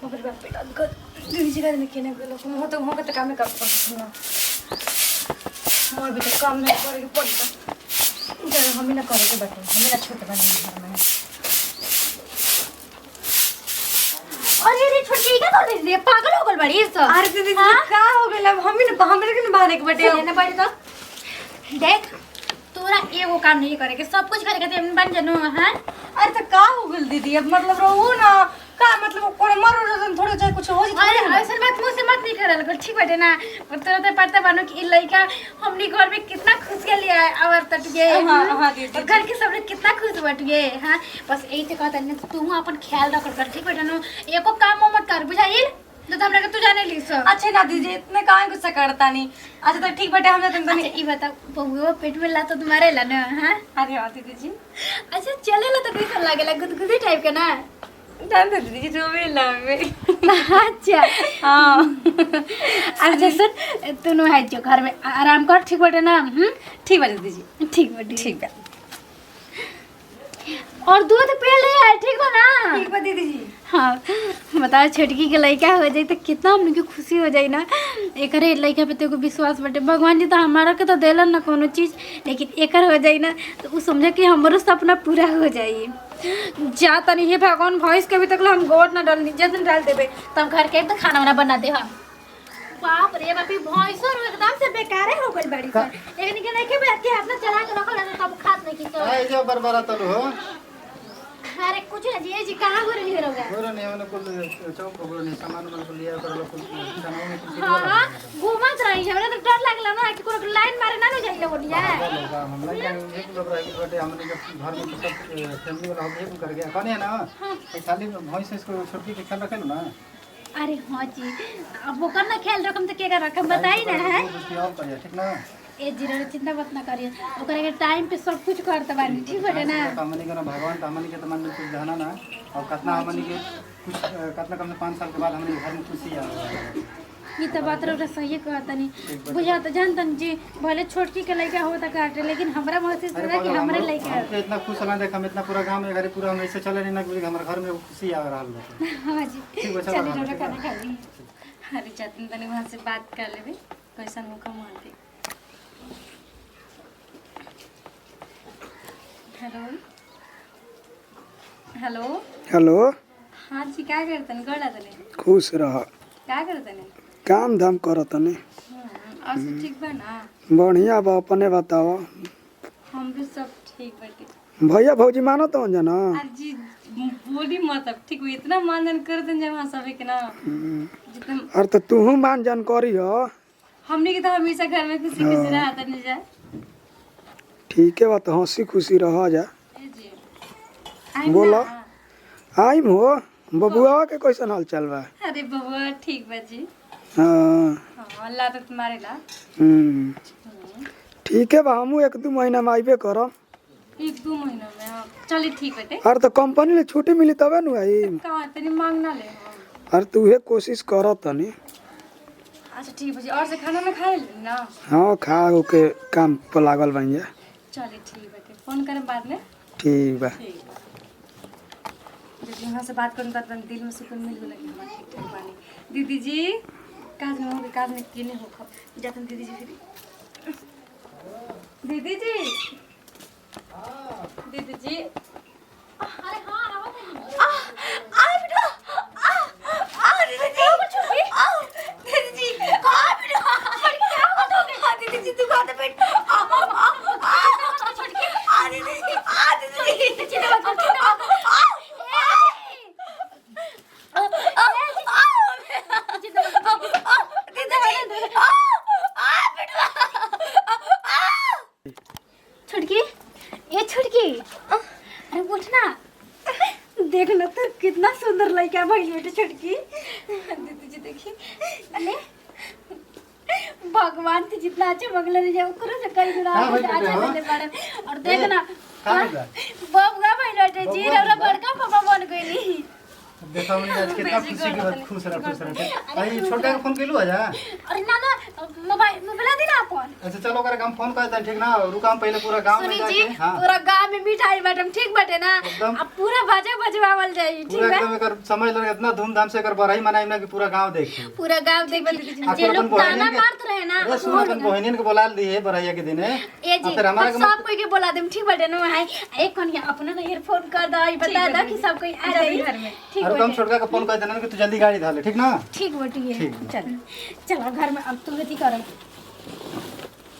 बाप रे बाप बेटा दीदी जी का में केने गेलो हम तो काम कर पड़ना मोर भी तो काम नहीं करे के पड़ता जरा हम ही ना करे के बाटे हम ना छोट बने घर में। अरे रे छोटी का कर दे पागल हो गल बड़ी सब। अरे दीदी का हो गेल हम ही ना हमरे के बहाने के बाटे ना बाड़ी तो देख तोरा एगो काम नहीं करे के सब कुछ करे के बन जानू। हां अरे तो का हो गेल दीदी अब मतलब रहो ना का मतलब कोन मरो रजन थोड़ा चाहे कुछ हो जाए। अरे ऐसा बात मुंह से मत निकलल कर ठीक बाटे ना पर तोरा तो पता बानो कि ई लइका हमनी घर में कितना खुश के लिए आवर तट गए। हां दीदी घर के सब लोग कितना खुश बट गए। हां बस यही तो कहता नहीं तू अपन ख्याल रख कर ठीक बाटे ना एको काम मत कर बुझाइल तो हमरा के तू जाने ली सब। अच्छा ना दीदी इतने काहे गुस्सा करता नहीं। अच्छा तो ठीक बाटे हम तुम ई बता बबुआ पेट में ला तो तुम्हारे ला ना। हां अरे हां दीदी जी अच्छा चलेला तो कैसा लागेला गुदगुदी टाइप का ना जान दे दीदी जो भी लावे। अच्छा हां अच्छा सुन तू नो है जो घर में आराम कर ठीक बाटे ना। ठीक बाटे दीदी जी ठीक बाटे ठीक है और दूध पी ले है ठीक बा ना। ठीक बा दीदी जी। हाँ बताओ छोटकी के लड़का हो जाए तो कितना हमने की खुशी हो जाए ना। एकरे लड़का पे तेको विश्वास बटे भगवान जी तो हमारा के तो देलन ना कोनो चीज लेकिन एकर हो जाए ना तो उ समझे कि हमरो सपना पूरा हो जाए। जा तनी हे भगवान भैंस के भी तक हम गोड़ ना डालनी जदन डाल देबे तब घर के तो खाना वाना बना दे। हम बाप रे बाप भैंसो एकदम से बेकार हो गई बड़ी सर लेकिन के नहीं के बैठ के अपना चला के रखल है तब खात नहीं की तो ए जो बरबरा तल हो। अरे कुछ ना जी कहां हो रही है गोरा नहीं हमने कुल चौक गोरा नहीं सामान मन को लिया कर लो कुल सामान में कुछ हां घूमत रही है हमरा तो डर लागला ना कि कोनो लाइन मारे ना जाइले बोलिया हम नहीं जाने एक लोग रह गए हमने जब घर में सब फैमिली वाला हो कर गया कने ना खाली भैंस इसको छोटी के ख्याल रखे ना। अरे हां जी अब वो करना ख्याल रखम तो के रखम बताई ना है ठीक ना ए जीरा चिंता मत ना करिए ओकरे के टाइम पे सब कुछ करत बानी ठीक बटे ना। हमनी के ना भगवान हमनी के तो मन में कुछ जाना ना और कितना हमनी के कुछ कितना कम से 5 साल के बाद हमनी घर में खुशी आ ये तो बात रे सही कहता नहीं बुझा तो जानतन जी भले छोटकी के लइका हो त काटे लेकिन हमरा महसूस होला कि हमरे लइका है इतना खुश होला देख हम इतना पूरा गांव में घर पूरा हम ऐसे चले नहीं ना कि हमारे घर में खुशी आ रहल है। हां जी ठीक बच्चा चलिए खाना खा ली। अरे जातन तनी वहां से बात कर लेबे कैसन मुका मारते। हेलो हेलो हेलो हाँ जी क्या करतन गोड़ा तने खुश रह क्या करतन काम धाम करतने और सब ठीक बा ना। बढ़िया बा अपने बताओ। हम भी सब ठीक बाटे भैया भौजी मानत हो जना आज जी बोली मतलब ठीक हुई इतना मानन करतन जब वहां सब के ना जितना और तो तू मान जानकारी हो हमने के तो हमेशा घर में खुशी खुशी रहता नहीं जाए। ठीक है बा तो हंसी खुशी रह जा ए जी आई बोला ना। आइम हो बबुआ के कैसन हाल चाल बा। अरे बबुआ ठीक बा जी। हाँ हाँ अल्लाह तो तुम्हारे ला ठीक है बा हमू 1-2 महीना में आइबे करम 1-2 महीना में हाँ। चलिए ठीक बाटे और तो कंपनी में छुट्टी मिली तबे नु आई कहाँ तनी मांगना ले हाँ। और तू हे कोशिश कर तनी। अच्छा ठीक है जी और से खाना में खा ले ना। हाँ खा के काम पर लागल बन जा। चलिए ठीक बाटे फोन करें बाद में। ठीक बा ठीक जब यहाँ से बात करूँ तो दिल में सुकून मिल लगे हमारे ठीक ठाक बानी। दीदी जी काज में होगी काज में केने हो खब जातन दीदी जी फिर दीदी जी दीदी जी अरे हां आवत है आ बेटा आ दीदी जी दीदी जी आ बेटा क्या हो गया दीदी जी तू कहां पे बैठ छोटकी आ दीदी जी चिंता मत छुटकी ये छुटकी अरे उठ ना देख ना तो कितना सुंदर लड़का भइल बेटे छुटकी दीदी जी देखी अरे भगवान से जितना अच्छा मंगल रह जाओ करो से कई गुना अच्छा बने पड़े और देख ना बबुआ भइल बेटे जी रे बड़का पापा बन गइली। देखा हमने आज कितना खुशी की बात, खुश रह भाई छोटा के फोन कैलू आजा। अरे ना ना मोबाइल मोबाइल दे ना अपन। अच्छा चलो करे हम फोन कर दें ठीक ना, रुका हम पहले पूरा गांव में सुनी जी जाके। हां पूरा गांव में मिठाई बाटम ठीक बाटे ना, एकदम। अब पूरा बाजा बजवावल जाई ठीक पूरा है। एकदम एकर समझ लगे इतना धूमधाम से एकर बड़ाई मनाई ना कि पूरा गांव देखे। पूरा गांव देख जे अपन लोग बहनियन गाना के- मारत रहे ना अरे सुन अपन बहनियन के बुला दी है बड़ाइया के दिन ए जी फिर हमारा और सब कोई के बोला देम ठीक बाटे ना भाई। एक कोन के अपना ना ईयरफोन कर दो बता दो कि सब कोई आ जाई घर में ठीक और बाटे। हम छोटका के फोन कर देना कि तू जल्दी गाड़ी धाले ठीक ना। ठीक बाटे ठीक। चल चलो घर में अब तू गति कर।